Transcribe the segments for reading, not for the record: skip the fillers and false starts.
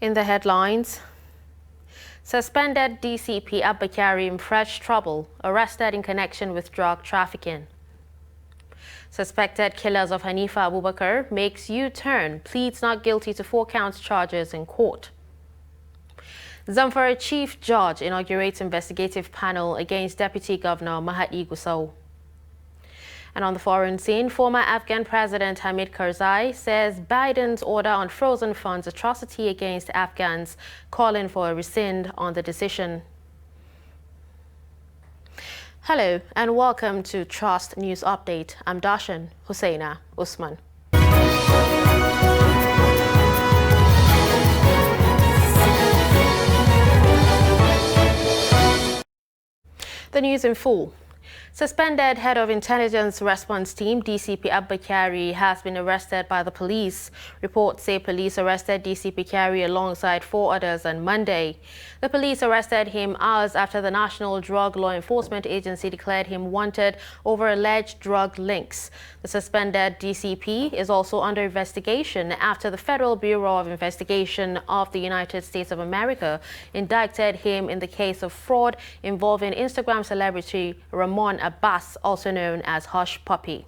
In the headlines, suspended DCP Abba Kyari in fresh trouble, arrested in connection with drug trafficking. Suspected killers of Hanifa Abubakar makes U-turn, pleads not guilty to 4-count charges in court. Zamfara Chief Judge inaugurates investigative panel against Deputy Governor Mahdi Gusau. And on the foreign scene, former Afghan President Hamid Karzai says Biden's order on frozen funds atrocity against Afghans, calling for a rescind on the decision. Hello and welcome to Trust News Update. I'm Darshan Hussaina Usman. The news in full. Suspended head of intelligence response team DCP Abba Kyari has been arrested by the police. Reports say police arrested DCP Kyari alongside 4 others on Monday. The police arrested him hours after the National Drug Law Enforcement Agency declared him wanted over alleged drug links. The suspended DCP is also under investigation after the Federal Bureau of Investigation of the United States of America indicted him in the case of fraud involving Instagram celebrity Ramon Abbas, also known as Hush Puppy.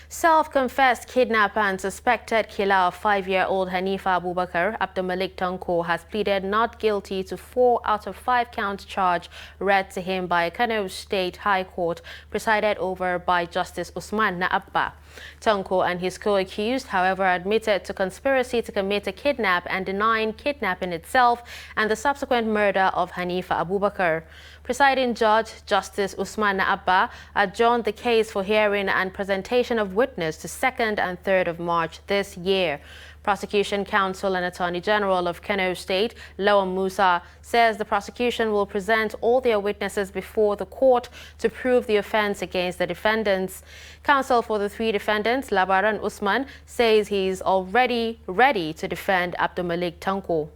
Self-confessed kidnapper and suspected killer of 5-year-old Hanifa Abubakar, Abdulmalik Tanko, has pleaded not guilty to 4 out of 5 count charge read to him by Kano State High Court, presided over by Justice Usman Naabba. Tanko and his co-accused, however, admitted to conspiracy to commit a kidnap and denying kidnapping itself and the subsequent murder of Hanifa Abubakar. Presiding Judge Justice Usman Naabba adjourned the case for hearing and presentation of witness to 2nd and 3rd of March this year. Prosecution Counsel and Attorney General of Kano State, Lawan Musa, says the prosecution will present all their witnesses before the court to prove the offense against the defendants. Counsel for the 3 defendants, Labaran Usman, says he is already ready to defend Abdulmalik Tanko.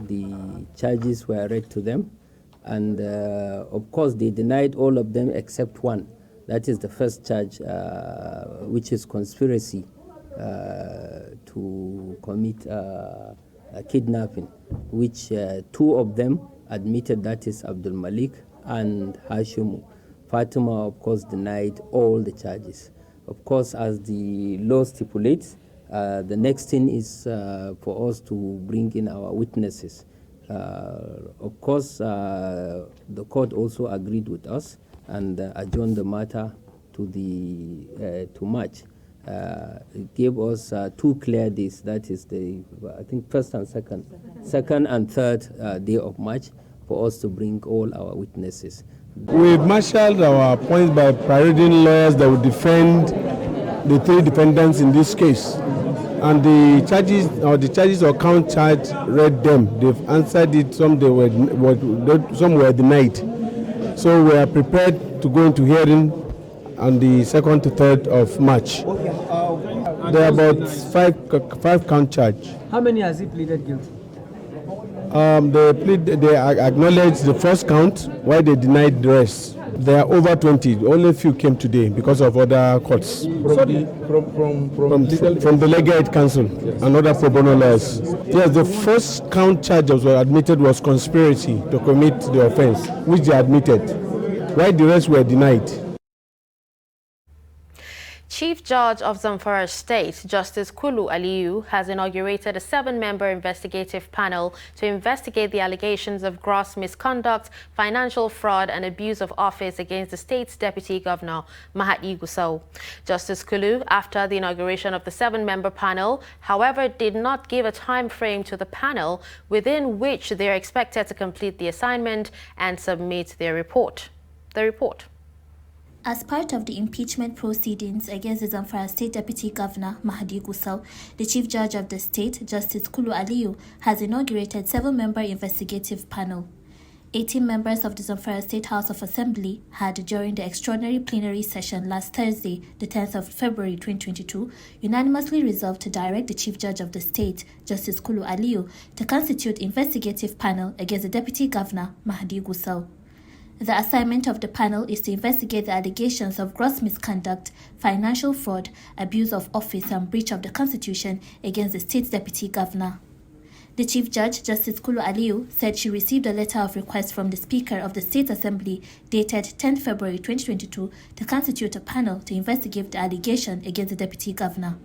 The charges were read to them, and of course they denied all of them except one. That is the first charge, which is conspiracy to commit kidnapping, which 2 of them admitted, that is Abdul Malik and Hashimu. Fatima, of course, denied all the charges. Of course, as the law stipulates, the next thing is for us to bring in our witnesses. Of course, the court also agreed with us and adjourned the matter to March. It gave us 2 clear days, that is I think first and second and third day of March, for us to bring all our witnesses. We've marshaled our points by parading lawyers that will defend the 3 defendants in this case. And the charges or count charge read them. They've answered it, some were denied. So we are prepared to go into hearing on the 2nd to 3rd of March. There are about 5 count charge. How many has he pleaded guilty? They acknowledged the first count, while they denied the rest. There are over 20. Only a few came today because of other courts. From the legal aid council and other pro bono lawyers. Yes, the first count charge that was admitted was conspiracy to commit the offense, which they admitted, while the rest were denied. Chief Judge of Zamfara State, Justice Kulu Aliyu, has inaugurated a 7-member investigative panel to investigate the allegations of gross misconduct, financial fraud and abuse of office against the state's Deputy Governor, Mahdi Gusau. Justice Kulu, after the inauguration of the 7-member panel, however, did not give a time frame to the panel within which they are expected to complete the assignment and submit their report. The report. As part of the impeachment proceedings against the Zamfara State Deputy Governor Mahdi Gusau, the Chief Judge of the state, Justice Kulu Aliyu, has inaugurated 7-member investigative panel. 18 members of the Zamfara State House of Assembly had, during the extraordinary plenary session last Thursday, the 10th of February 2022, unanimously resolved to direct the Chief Judge of the state, Justice Kulu Aliyu, to constitute investigative panel against the Deputy Governor Mahdi Gusau. The assignment of the panel is to investigate the allegations of gross misconduct, financial fraud, abuse of office and breach of the Constitution against the state's deputy governor. The Chief Judge, Justice Kulu Aliyu, said she received a letter of request from the Speaker of the State Assembly dated 10 February 2022 to constitute a panel to investigate the allegation against the deputy governor.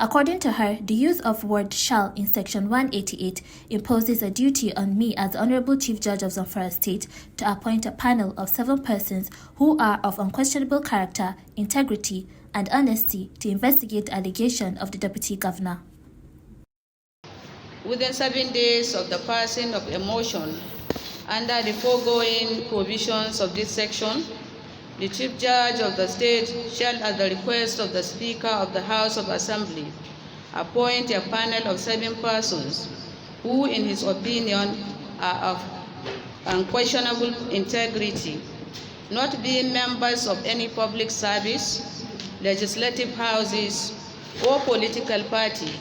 According to her, the use of word shall in Section 188 imposes a duty on me as Honorable Chief Judge of Zamfara State to appoint a panel of 7 persons who are of unquestionable character, integrity, and honesty to investigate the allegation of the Deputy Governor. Within 7 days of the passing of a motion under the foregoing provisions of this section, the Chief Judge of the State shall, at the request of the Speaker of the House of Assembly, appoint a panel of 7 persons who, in his opinion, are of unquestionable integrity, not being members of any public service, legislative houses, or political party,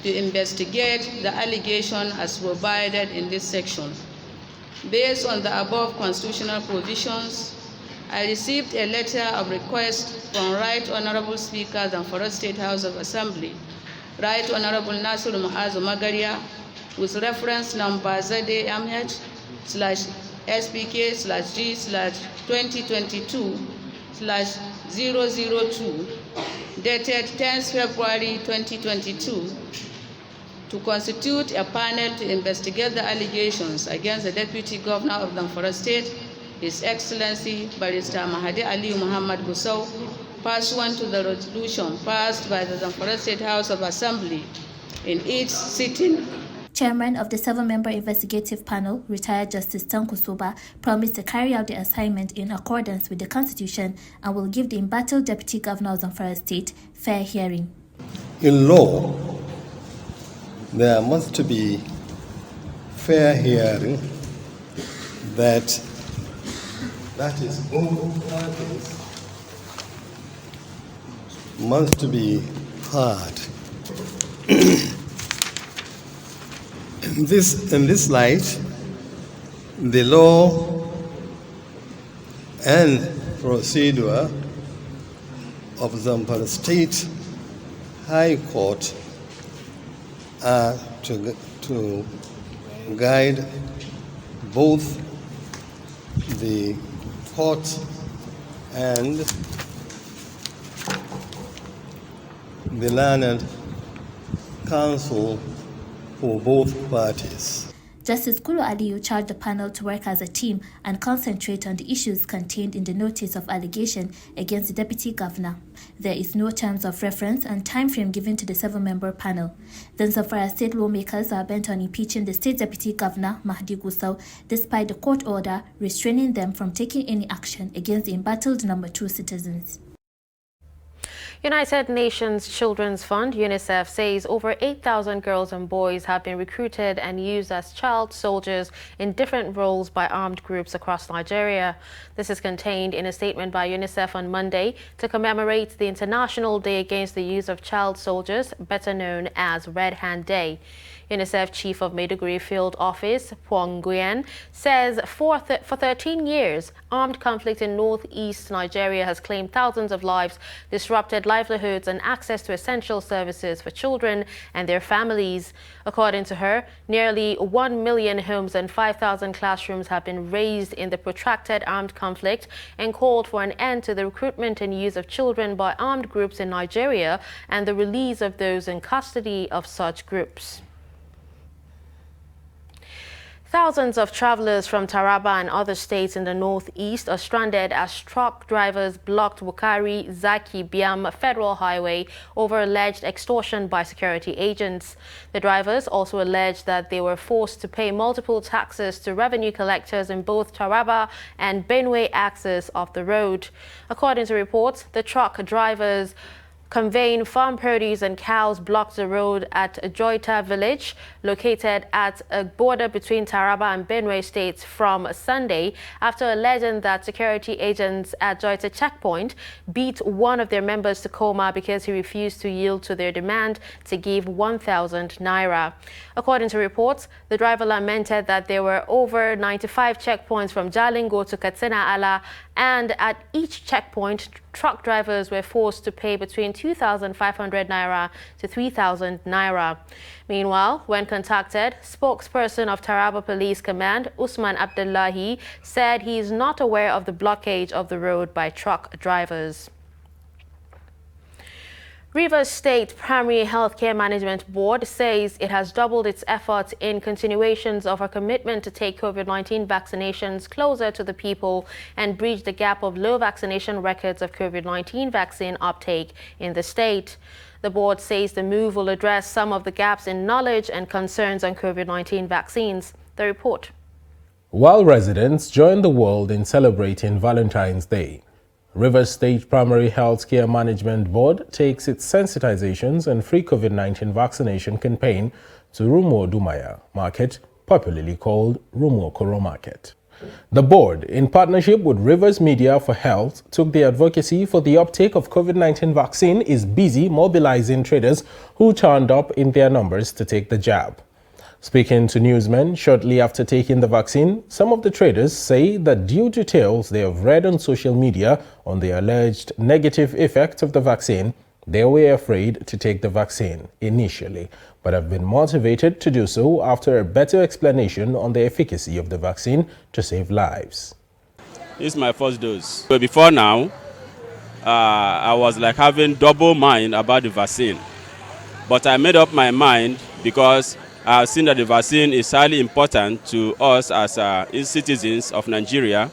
to investigate the allegation as provided in this section. Based on the above constitutional provisions, I received a letter of request from Right Honorable Speaker Zamfara State House of Assembly, Right Honorable Nasiru Mu'azu Magaria, with reference number ZAMH/SPK/G/2022/002, dated 10th February 2022, to constitute a panel to investigate the allegations against the Deputy Governor of Zamfara State, His Excellency Barrister Mahadi Ali Muhammad Gusau, pursuant to the resolution passed by the Zamfara State House of Assembly in each sitting. Chairman of the 7-member investigative panel, retired Justice Tanko Soba, promised to carry out the assignment in accordance with the Constitution and will give the embattled Deputy Governor of Zamfara State fair hearing. In law, there must be fair hearing, that is, both parties must be heard. In this light, the law and procedure of Zamfara State High Court are to guide both the court and the learned counsel for both parties. Justice Kulu Aliyu charged the panel to work as a team and concentrate on the issues contained in the notice of allegation against the Deputy Governor. There is no terms of reference and time frame given to the 7-member panel. The Zamfara State lawmakers are bent on impeaching the State Deputy Governor, Mahdi Gusau, despite the court order restraining them from taking any action against the embattled number 2 citizens. United Nations Children's Fund, UNICEF, says over 8,000 girls and boys have been recruited and used as child soldiers in different roles by armed groups across Nigeria. This is contained in a statement by UNICEF on Monday to commemorate the International Day Against the Use of Child Soldiers, better known as Red Hand Day. UNICEF Chief of Maiduguri Field Office, Pwong Nguyen, says for 13 years, armed conflict in northeast Nigeria has claimed thousands of lives, disrupted livelihoods and access to essential services for children and their families. According to her, nearly 1 million homes and 5,000 classrooms have been razed in the protracted armed conflict, and called for an end to the recruitment and use of children by armed groups in Nigeria and the release of those in custody of such groups. Thousands of travelers from Taraba and other states in the northeast are stranded as truck drivers blocked Wukari-Zaki-Biam Federal Highway over alleged extortion by security agents. The drivers also alleged that they were forced to pay multiple taxes to revenue collectors in both Taraba and Benue axis of the road. According to reports, the truck drivers conveying farm produce and cows blocked the road at Joita village, located at a border between Taraba and Benue states from Sunday, after alleging that security agents at Joita checkpoint beat one of their members to coma because he refused to yield to their demand to give 1,000 naira. According to reports, the driver lamented that there were over 95 checkpoints from Jalingo to Katsina Ala, and at each checkpoint, truck drivers were forced to pay between 2,500 naira to 3,000 naira. Meanwhile, when contacted, spokesperson of Taraba Police Command, Usman Abdullahi, said he is not aware of the blockage of the road by truck drivers. Rivers State Primary Healthcare Management Board says it has doubled its efforts in continuations of a commitment to take COVID-19 vaccinations closer to the people and bridge the gap of low vaccination records of COVID-19 vaccine uptake in the state. The board says the move will address some of the gaps in knowledge and concerns on COVID-19 vaccines. The report. While residents join the world in celebrating Valentine's Day, Rivers State Primary Health Care Management Board takes its sensitizations and free COVID-19 vaccination campaign to Rumo Dumaya Market, popularly called Rumo Koro Market. The board, in partnership with Rivers Media for Health, took the advocacy for the uptake of COVID-19 vaccine is busy mobilizing traders who turned up in their numbers to take the jab. Speaking to newsmen shortly after taking the vaccine, some of the traders say that due to tales they have read on social media on the alleged negative effects of the vaccine, they were afraid to take the vaccine initially, but have been motivated to do so after a better explanation on the efficacy of the vaccine to save lives. This is my first dose. But before now, I was like having double mind about the vaccine. But I made up my mind because I've seen that the vaccine is highly important to us as citizens of Nigeria,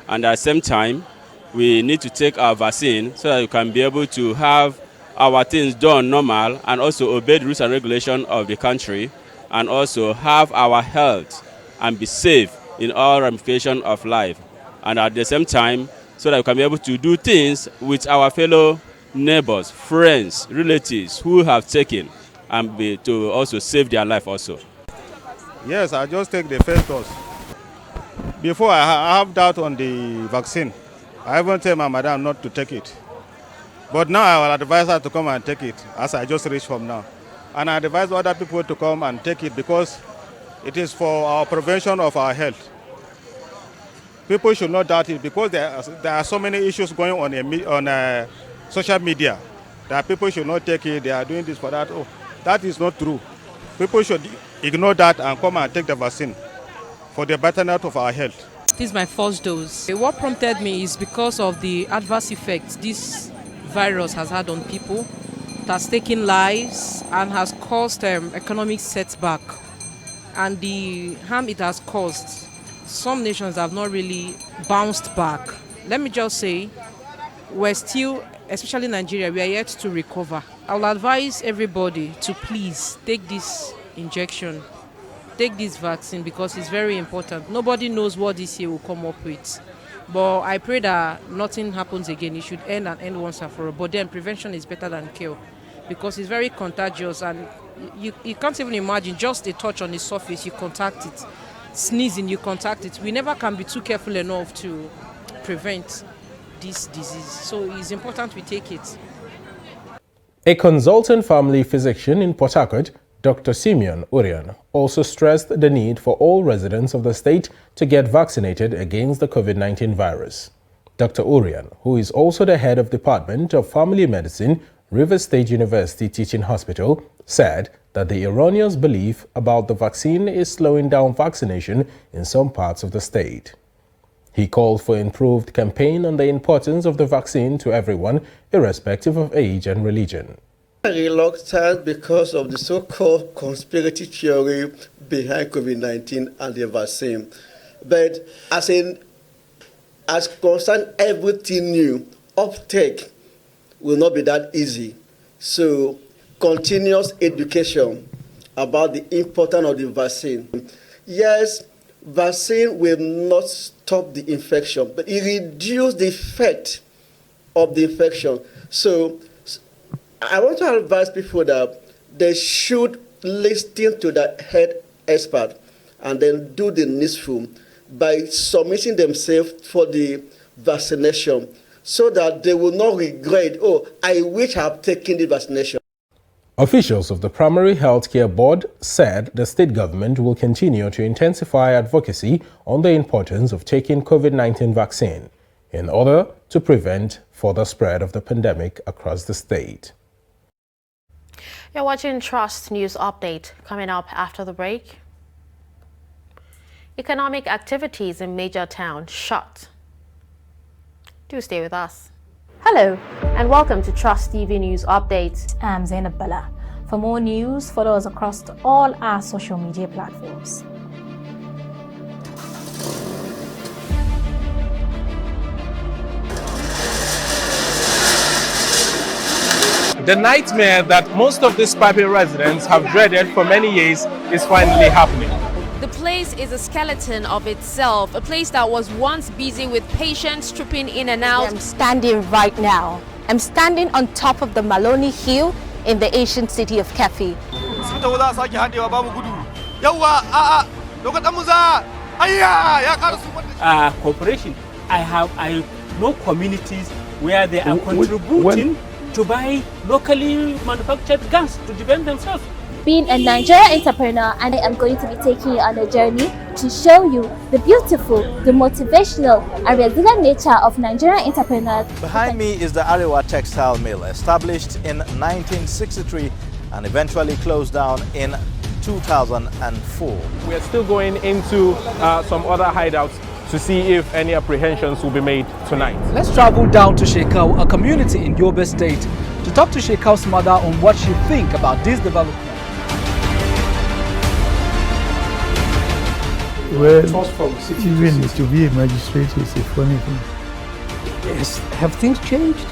and at the same time, we need to take our vaccine so that we can be able to have our things done normal and also obey the rules and regulations of the country, and also have our health and be safe in all ramifications of life. And at the same time, so that we can be able to do things with our fellow neighbors, friends, relatives who have taken, and to also save their life also. Yes, I just take the first dose. Before I have doubt on the vaccine, I even tell my madam not to take it. But now I will advise her to come and take it, as I just reached home now. And I advise other people to come and take it because it is for our prevention of our health. People should not doubt it because there are so many issues going on social media that people should not take it. They are doing this for that. Oh, that is not true. People should ignore that and come and take the vaccine for the betterment of our health. This is my first dose. What prompted me is because of the adverse effects this virus has had on people. It has taken lives and has caused economic setback. And the harm it has caused, some nations have not really bounced back. Let me just say, we're still, especially Nigeria, we are yet to recover. I will advise everybody to please take this injection, take this vaccine, because it's very important. Nobody knows what this year will come up with. But I pray that nothing happens again. It should end and end once and for all. But then prevention is better than cure because it's very contagious, and you can't even imagine just a touch on the surface, you contact it. Sneezing, you contact it. We never can be too careful enough to prevent this disease. So it's important we take it. A consultant family physician in Port Harcourt, Dr. Simeon Urian, also stressed the need for all residents of the state to get vaccinated against the COVID-19 virus. Dr. Urian, who is also the head of Department of Family Medicine, Rivers State University Teaching Hospital, said that the erroneous belief about the vaccine is slowing down vaccination in some parts of the state. He called for improved campaign on the importance of the vaccine to everyone, irrespective of age and religion. Reluctant because of the so-called conspiracy theory behind COVID-19 and the vaccine. But as concerned everything new, uptake will not be that easy. So continuous education about the importance of the vaccine. Yes, vaccine will not stop the infection, but it reduces the effect of the infection. So I want to advise people that they should listen to the head expert and then do the needful by submitting themselves for the vaccination so that they will not regret, oh, I wish I had taken the vaccination. Officials of the Primary Healthcare Board said the state government will continue to intensify advocacy on the importance of taking COVID-19 vaccine in order to prevent further spread of the pandemic across the state. You're watching Trust News Update. Coming up after the break. Economic activities in major towns shut. Do stay with us. Hello and welcome to Trust TV News Update. I'm Zainab Bala. For more news, follow us across all our social media platforms. The nightmare that most of these Pape residents have dreaded for many years is finally happening. The place is a skeleton of itself, a place that was once busy with patients trooping in and out. I'm standing right now. I'm standing on top of the Maloney Hill in the ancient city of Kefi. Cooperation. I know communities where they are contributing to buy locally manufactured guns to defend themselves. Being a Nigerian entrepreneur, and I am going to be taking you on a journey to show you the beautiful, the motivational and resilient nature of Nigerian entrepreneurs. Behind me is the Arewa Textile Mill, established in 1963 and eventually closed down in 2004. We are still going into some other hideouts to see if any apprehensions will be made tonight. Let's travel down to Shekau, a community in Yobe State, to talk to Shekau's mother on what she thinks about this development. Well, even to be a magistrate is a funny thing. Yes. Have things changed?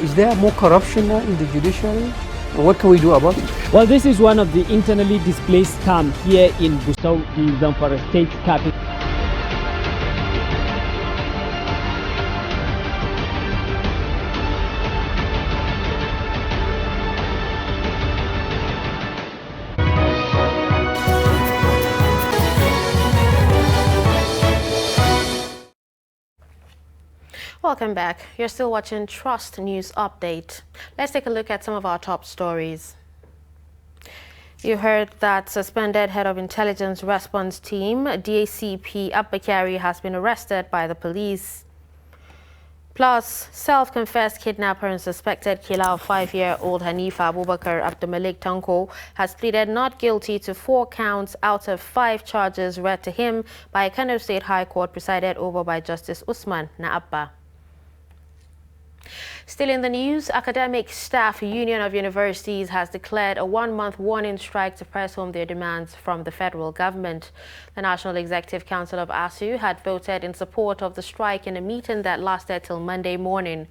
Is there more corruption now in the judiciary? What can we do about it? Well, this is one of the internally displaced camps here in Gusau, the Zamfara State capital. Welcome back. You're still watching Trust News Update. Let's take a look at some of our top stories. You heard that suspended head of intelligence response team, DACP Abakari, has been arrested by the police. Plus, self-confessed kidnapper and suspected killer of 5-year-old Hanifa Abubakar Abdulmalik Tanko has pleaded not guilty to 4 counts out of 5 charges read to him by Kano State High Court presided over by Justice Usman Naabba. Still in the news, Academic Staff Union of Universities has declared a 1-month warning strike to press home their demands from the federal government. The National Executive Council of ASU had voted in support of the strike in a meeting that lasted till Monday morning.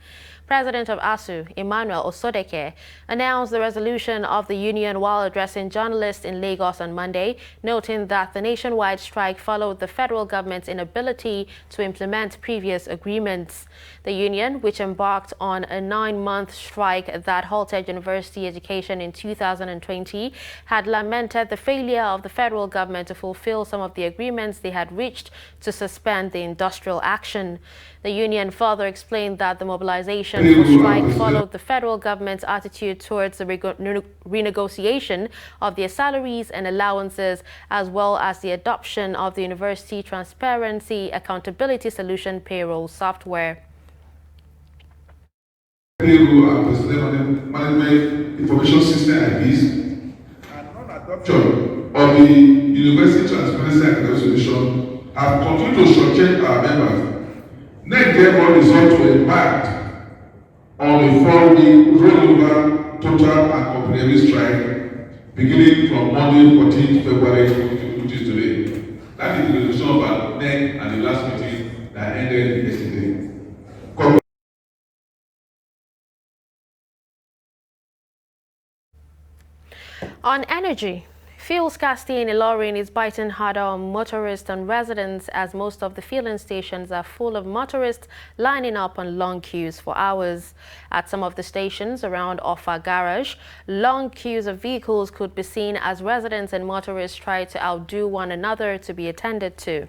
President of ASU, Emmanuel Osodeke, announced the resolution of the union while addressing journalists in Lagos on Monday, noting that the nationwide strike followed the federal government's inability to implement previous agreements. The union, which embarked on a 9-month strike that halted university education in 2020, had lamented the failure of the federal government to fulfill some of the agreements they had reached to suspend the industrial action. The union further explained that the mobilization for strike followed the federal government's attitude towards the renegotiation of their salaries and allowances, as well as the adoption of the University Transparency Accountability Solution payroll software. Payroll and personnel management information system IDs and non-adoption of the University Transparency Accountability Solution have continued to shortchange our members. NEC therefore resolved to embark on a 4-week rollover total and comprehensive strike beginning from Monday 14th February, which is today. That is the resolution of our NEC and the last meeting that ended yesterday. On energy, Fuel scarcity in Ilorin is biting harder on motorists and residents as most of the filling stations are full of motorists lining up on long queues for hours. At some of the stations around Offa Garage, long queues of vehicles could be seen as residents and motorists try to outdo one another to be attended to.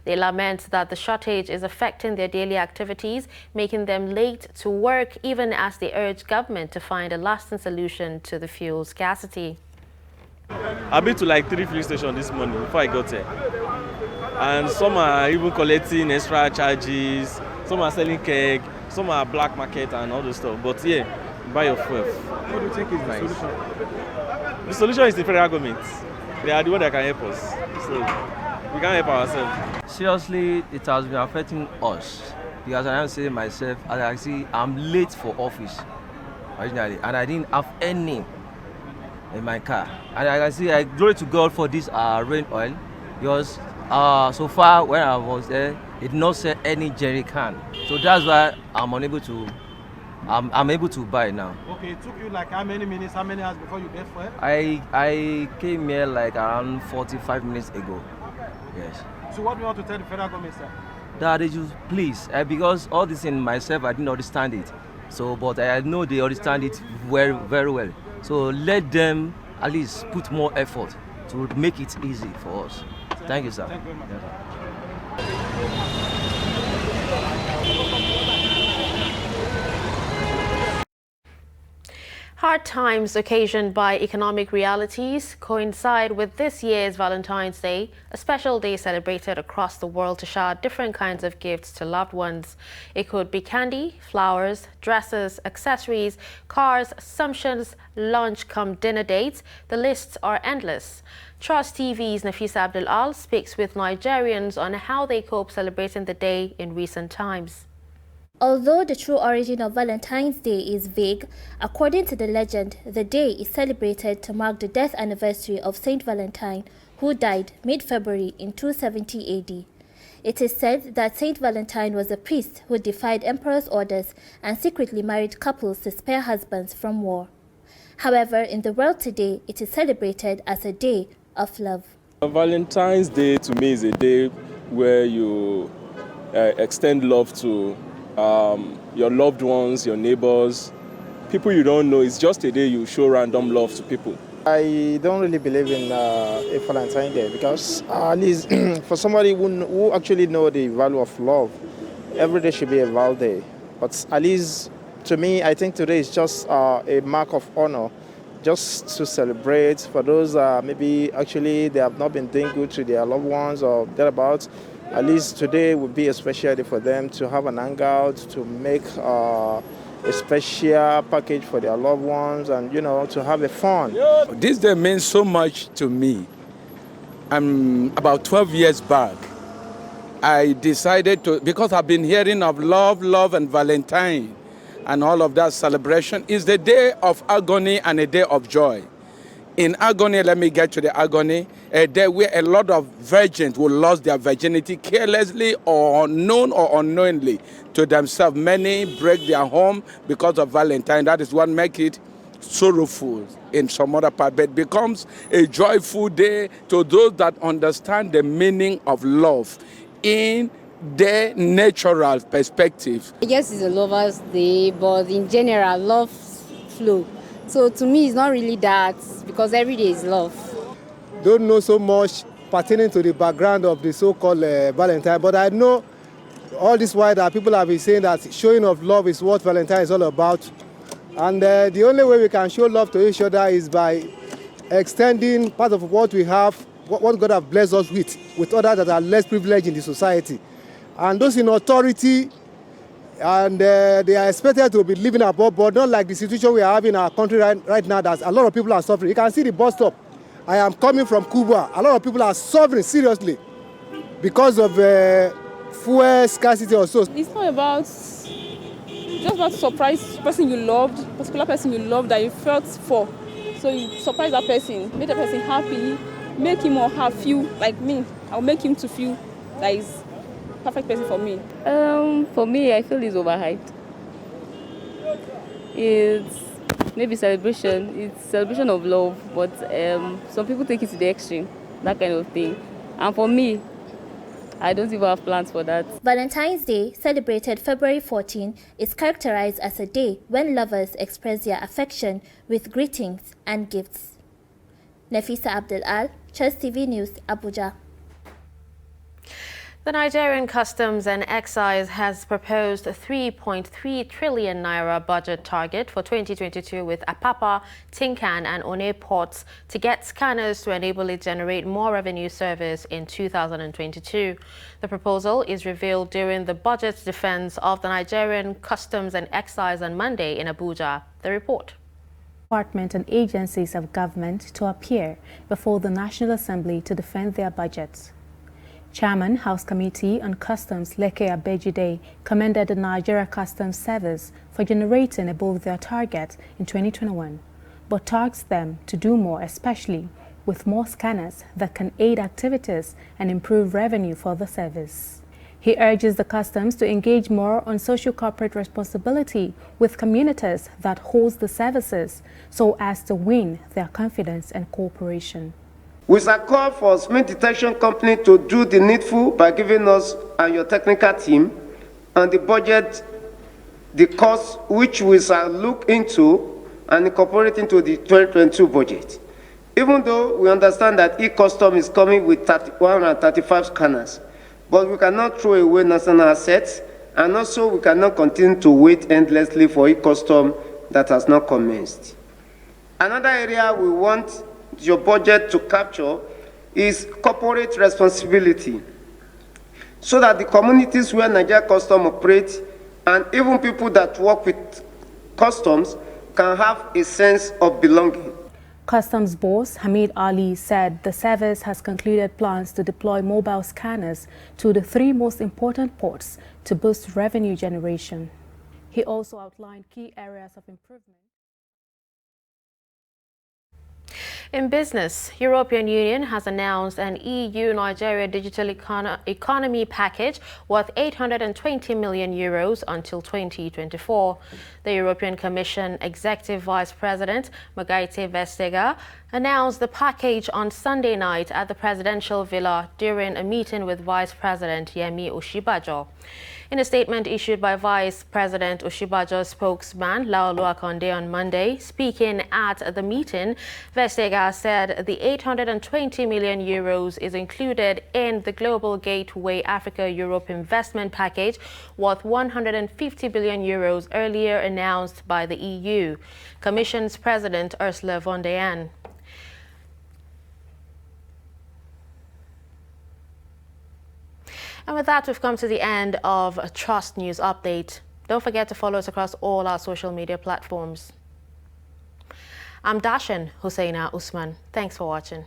They lament that the shortage is affecting their daily activities, making them late to work, even as they urge government to find a lasting solution to the fuel scarcity. I've been to like 3 filling stations this morning before I got here. And some are even collecting extra charges, some are selling keg, some are black market and all those stuff. But yeah, buy your fuel. What do you think is the solution? The solution is the federal government. They are the one that can help us. So we can't help ourselves. Seriously, it has been affecting us. Because I am saying myself, as I see, I'm late for office originally, and I didn't have any in my car. And I can see, I glory to God for this rain oil, because so far when I was there, it did not sell any jerry can. So that's why I'm unable to, I'm able to buy now. Okay, it took you like how many minutes, how many hours before you get fuel? I came here like around 45 minutes ago. Yes. So what do you want to tell the federal government, sir? That they just please, because all this in myself, I didn't understand it. So, but I know they understand it very, very well. So let them at least put more effort to make it easy for us. Thank you, sir. Thank you very much. Hard times occasioned by economic realities coincide with this year's Valentine's Day, a special day celebrated across the world to shower different kinds of gifts to loved ones. It could be candy, flowers, dresses, accessories, cars, assumptions, lunch come dinner dates. The lists are endless. Trust TV's Nafisa Abdul Al speaks with Nigerians on how they cope celebrating the day in recent times. Although the true origin of Valentine's Day is vague, according to the legend, the day is celebrated to mark the death anniversary of Saint Valentine, who died mid-February in 270 AD. It is said that Saint Valentine was a priest who defied emperor's orders and secretly married couples to spare husbands from war. However, in the world today, it is celebrated as a day of love. Valentine's Day to me is a day where you extend love to your loved ones, your neighbors, people you don't know. It's just a day you show random love to people. I don't really believe in a Valentine's Day because at least for somebody who actually know the value of love, every day should be a Val Day. But at least to me, I think today is just a mark of honor, just to celebrate for those maybe actually they have not been doing good to their loved ones or thereabouts. At least today would be a special day for them to have an hangout, to make a special package for their loved ones and, you know, to have a fun. This day means so much to me. About 12 years back, I decided to, because I've been hearing of love, and Valentine and all of that celebration, is the day of agony and a day of joy. In agony, let me get to the agony, a day where a lot of virgins will lose their virginity carelessly or unknown or unknowingly to themselves. Many break their home because of Valentine. That is what makes it sorrowful in some other part, but it becomes a joyful day to those that understand the meaning of love in their natural perspective. I guess it's a lover's day, but in general, love flow. So to me, it's not really that, because every day is love. Don't know so much pertaining to the background of the so-called Valentine, but I know all this while that people have been saying that showing of love is what Valentine is all about. And the only way we can show love to each other is by extending part of what we have, what God has blessed us with others that are less privileged in the society. And those in authority, and they are expected to be living above board, not like the situation we are having in our country right now, that a lot of people are suffering. You can see the bus stop. I am coming from Cuba. A lot of people are suffering seriously because of fuel scarcity or so. It's not about just about to surprise person you loved, particular person you loved that you felt for. So you surprise that person, make that person happy, make him or her feel like me. I'll make him to feel that he's perfect person for me. For me, I feel it's overhyped. It's maybe celebration. It's celebration of love, but some people take it to the extreme, that kind of thing. And for me, I don't even have plans for that. Valentine's Day, celebrated February 14, is characterized as a day when lovers express their affection with greetings and gifts. Nafisa Abdel-Al, Trust TV News, Abuja. The Nigerian Customs and Excise has proposed a 3.3 trillion naira budget target for 2022 with Apapa, Tinkan and One ports to get scanners to enable it generate more revenue service in 2022. The proposal is revealed during the budget defense of the Nigerian Customs and Excise on Monday in Abuja. The report. Department and agencies of government to appear before the National Assembly to defend their budgets. Chairman, House Committee on Customs Leke Abejide commended the Nigeria Customs Service for generating above their target in 2021, but tasked them to do more, especially with more scanners that can aid activities and improve revenue for the service. He urges the customs to engage more on social corporate responsibility with communities that host the services so as to win their confidence and cooperation. We shall call for cement detection company to do the needful by giving us and your technical team and the budget, the cost which we shall look into and incorporate into the 2022 budget. Even though we understand that e-custom is coming with 135 scanners, but we cannot throw away national assets, and also we cannot continue to wait endlessly for e-custom that has not commenced. Another area we want your budget to capture is corporate responsibility, so that the communities where Nigeria Customs operates and even people that work with customs can have a sense of belonging. Customs boss Hamid Ali said the service has concluded plans to deploy mobile scanners to the 3 most important ports to boost revenue generation. He also outlined key areas of improvement. In business, European Union has announced an EU-Nigeria digital economy package worth 820 million euros until 2024. The European Commission Executive Vice President Margrethe Vestager announced the package on Sunday night at the presidential villa during a meeting with Vice President Yemi Osinbajo. In a statement issued by Vice President Osinbajo's spokesman Laolu Akonde on Monday, speaking at the meeting, Vestager said the 820 million euros is included in the Global Gateway Africa-Europe investment package worth 150 billion euros earlier announced by the EU. Commission's President Ursula von der Leyen. And with that, we've come to the end of a Trust News Update. Don't forget to follow us across all our social media platforms. I'm Dashan Husseina Usman. Thanks for watching.